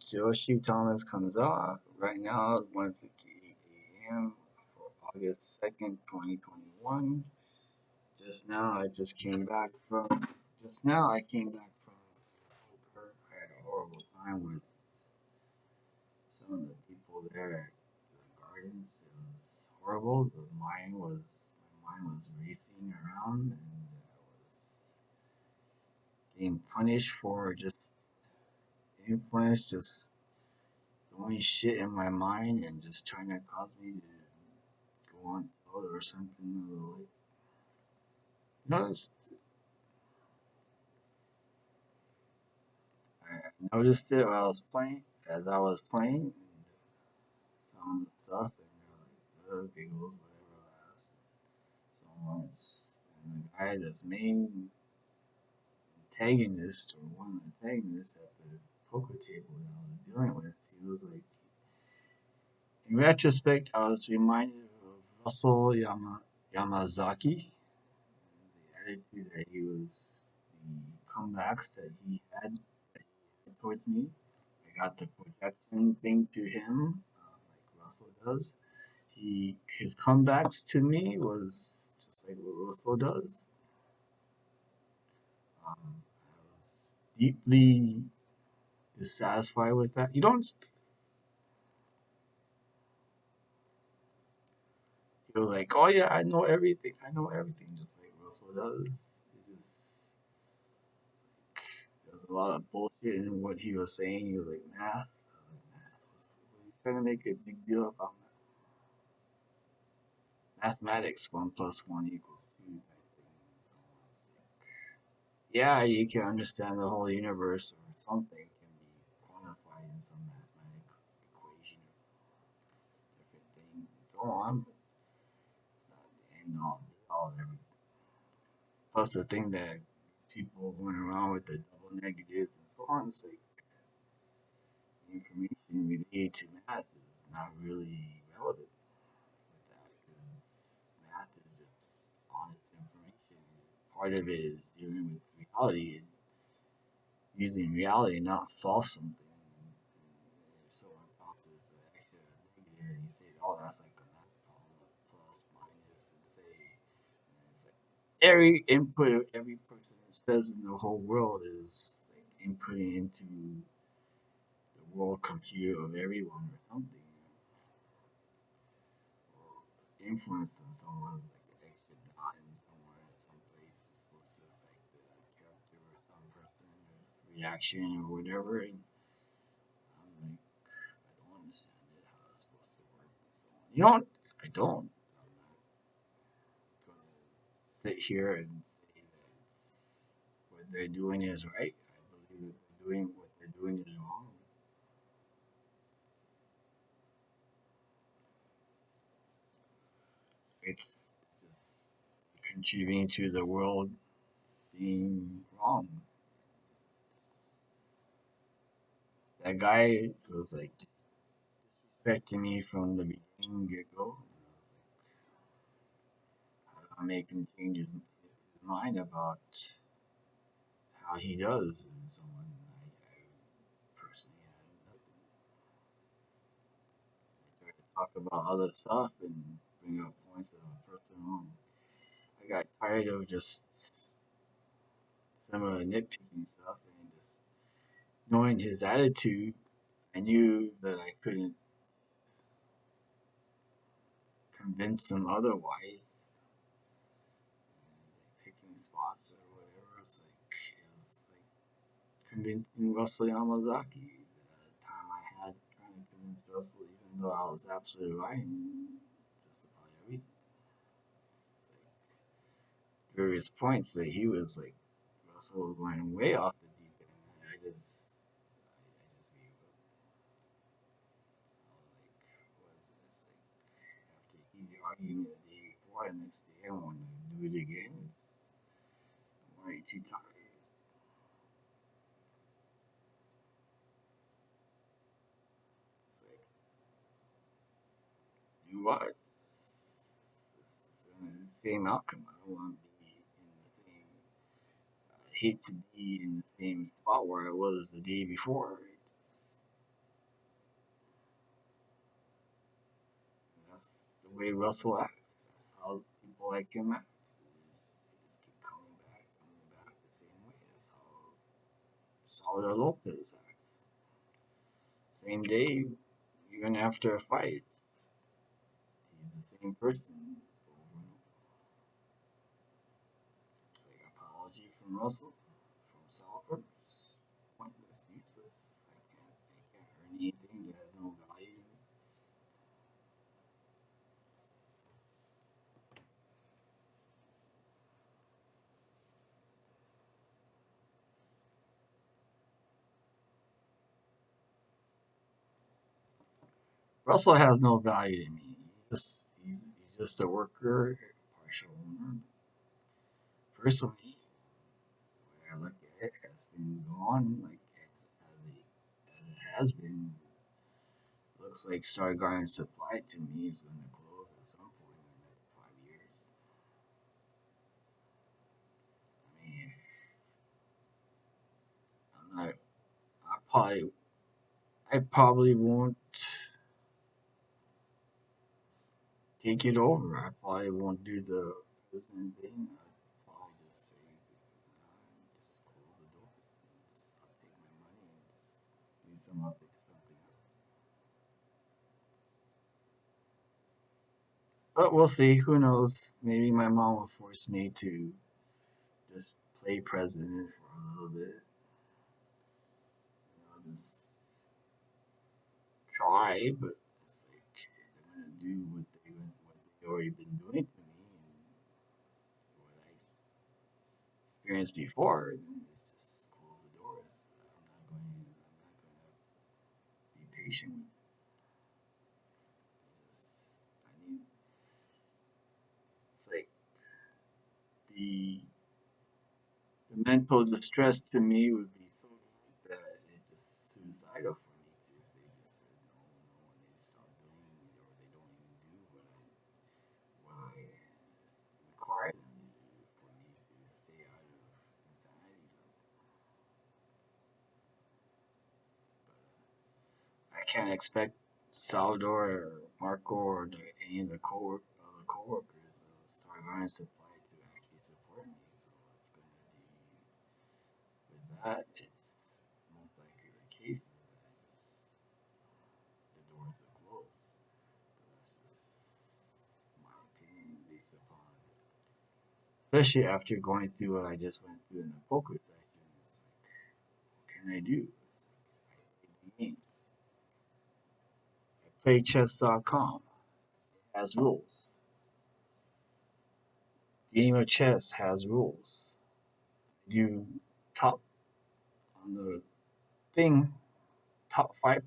Tsuyoshi Thomas Kanzawa. Right now, 1:58 a.m. for August 2nd, 2021. Just now, I just came back from. Just now, I came back from poker. I had a horrible time with some of the people there at the gardens. It was horrible. My mind was racing around, and I was being punished for just influence, just throwing shit in my mind and just trying to cause me to go on tour or something. Like, noticed, I noticed it while I was playing, as I was playing, and some of the stuff, and they're like, giggles, whatever, laughs. So once, and the guy that's main antagonist, or one of the antagonists at the poker table that I was dealing with, he was like, in retrospect, I was reminded of Yamazaki, the attitude that he was, the comebacks that he had towards me. I got the projection thing to him, like Russell does. His comebacks to me was just like what Russell does. I was deeply dissatisfied with that. You don't. You're like, oh yeah, I know everything. I know everything, just like Russell does. It just there was a lot of bullshit in what he was saying. He was like math. He's trying to make a big deal about mathematics. 1 plus 1 equals 2 type thing. Yeah, you can understand the whole universe or something can be quantified in some mathematical equation or different things and so on. But it's not the end all of everything. Plus the thing that people going around with the double negatives and so on, it's like the information related to math is not really relevant with that because math is just honest information. Part of it is dealing with reality and using reality, not false something. And if someone talks is the extra negative, you say, oh, that's like a math problem, like plus, minus, and say, and it's like every input of every person says in the whole world is like inputting into the world computer of everyone or something, or influence on someone, like an extra dot in somewhere, some place is supposed to affect the character or some person or reaction or whatever. And I'm like, I don't understand it, how it's supposed to work and so on. You don't, I don't. I'm not going to sit here and say that what they're doing is right. I believe that they're doing what they're doing is wrong. It's just contributing to the world being wrong. That guy was like disrespecting me from the beginning get go. How do I make him change his mind about how he does and so on? I personally had nothing. I tried to talk about other stuff and bring up points of a person on. I got tired of just some of the nitpicking stuff and just knowing his attitude. I knew that I couldn't convince him otherwise. Like picking spots or whatever. It was like convincing Russell Yamazaki. The time I had trying to convince Russell, even though I was absolutely right in just about everything. It's like various points that he was like Russell was going way off the deep end. I just gave up. What is this? Like after a heated argument the day before, the next day I want to do it again. I'm already too tired. It's like do what? It's the same outcome. I don't want to be in the same. I hate to be in the same spot where I was the day before. Right? That's the way Russell acts. That's how people like him act. They just keep coming back the same way. That's how Salvador Lopez acts. Same day, even after a fight, he's the same person. It's like apology from Russell, from Salvador. It's pointless, useless. I can't earn anything that has no value. Russell has no value to me. He's just a worker, partial owner. Personally, I look at it as things go on, like as it has been, looks like Star Garden Supply to me is going to close at some point in the next 5 years. I mean, I'm not. I probably won't take it over. I probably won't do the president thing. I'd probably just say, just close the door, just take my money and just do something else. But we'll see. Who knows? Maybe my mom will force me to just play president for a little bit. Just try, but it's like they're gonna do what they already been doing to me and what I experienced before. Then it's just close the doors. I'm not going to be patient with it. I need. It's like the the mental distress to me would be so great that it's just suicidal for me too. If they just said no, no, and they just stop doing it, or they don't even do what I require them to do for me to stay out of insanity level. But I can't expect Salvador or Marco or any of the coworkers of Star Line Supply to actually support me. So it's going to be with that. It's most likely the case that the doors are closed. But that's just my opinion based upon, especially after going through what I just went through in the poker section. It's like, what can I do? It's like, I play games. I play chess.com. It has rules. The game of chess has rules. You top on the thing, top 5%.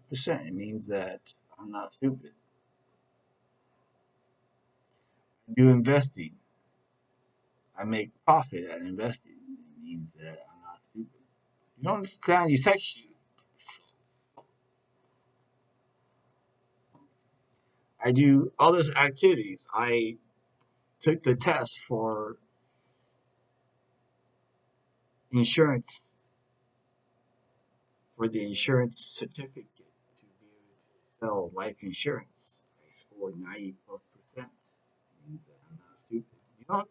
It means that I'm not stupid. I do investing. I make profit at investing. It means that I'm not stupid. You don't understand? You actually. I do other activities. I took the test for insurance, for the insurance certificate to be able to sell life insurance. I scored 90 plus percent. It means that I'm not stupid. You know,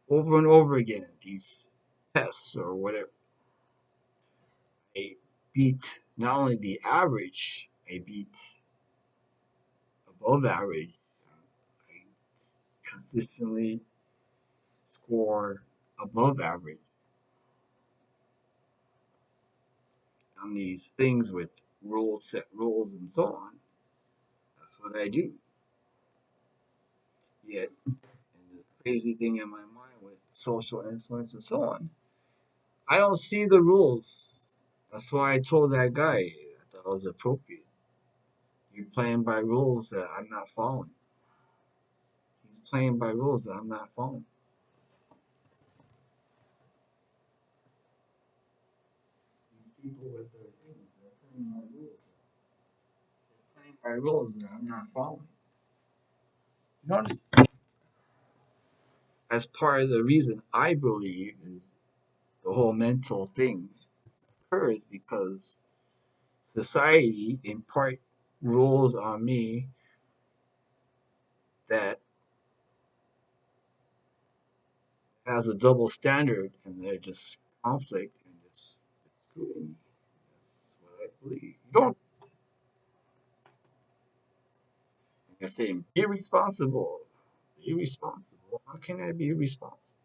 over and over again, these tests or whatever, I beat not only the average, I beat above average. I consistently score above average on these things with rules, set rules, and so on. That's what I do. Yet, and the crazy thing in my mind with social influence and so on, I don't see the rules. That's why I told that guy I thought it was appropriate. You're playing by rules that I'm not following. He's playing by rules that I'm not following. These people with their things, they're playing by rules. They're playing by rules that I'm not following. You notice? As part of the reason I believe is the whole mental thing occurs because society, in part, rules on me that has a double standard and they're just conflict and just screwing me. That's what I believe. You don't, like I say, be responsible. Be responsible. How can I be responsible?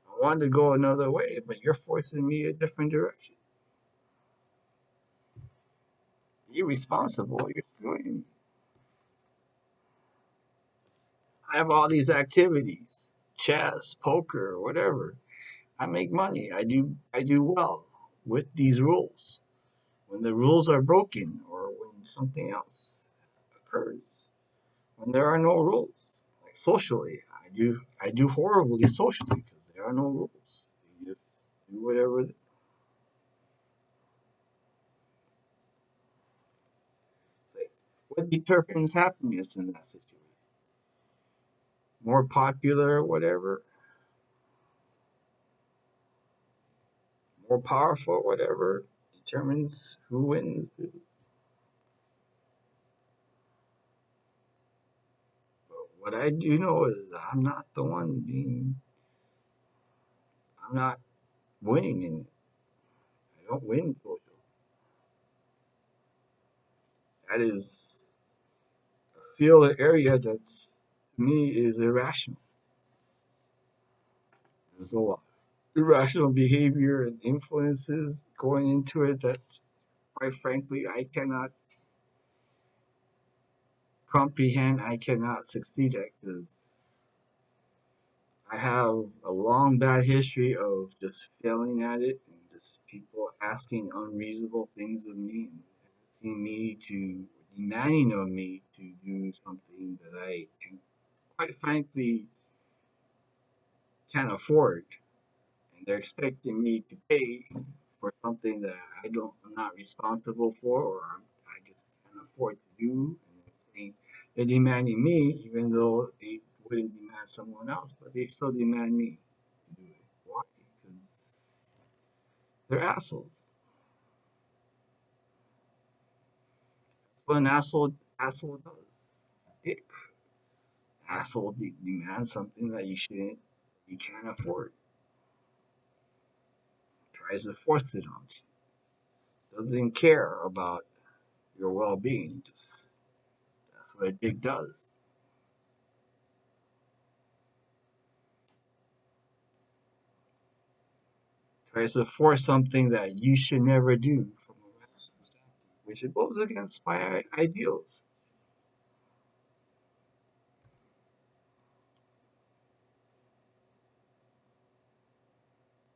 I want to go another way, but you're forcing me a different direction. Be responsible. You're screwing me. I have all these activities, chess, poker, whatever. I make money. I do well with these rules. When the rules are broken or when something else occurs, when there are no rules, like socially, I do horribly socially because there are no rules. You just do whatever. Say, what determines happiness in that situation? More popular, whatever, more powerful, whatever, determines who wins. What I do know is I'm not the one being. I'm not winning in it. I don't win social. That is a field or area that's to me is irrational. There's a lot of irrational behavior and influences going into it that, quite frankly, I cannot comprehend. I cannot succeed at because I have a long bad history of just failing at it and just people asking unreasonable things of me and asking me to demanding of me to do something that I can quite frankly can't afford. And they're expecting me to pay for something that I'm not responsible for or I just can't afford to do. And they're demanding me even though they wouldn't demand someone else, but they still demand me to do it. Why? Because they're assholes. That's what an asshole does. Dick. Asshole demands something that you can't afford. Tries to force it on you. Doesn't care about your well-being. Just that's what a dick does. Tries to force something that you should never do from a rational standpoint, which it goes against my ideals.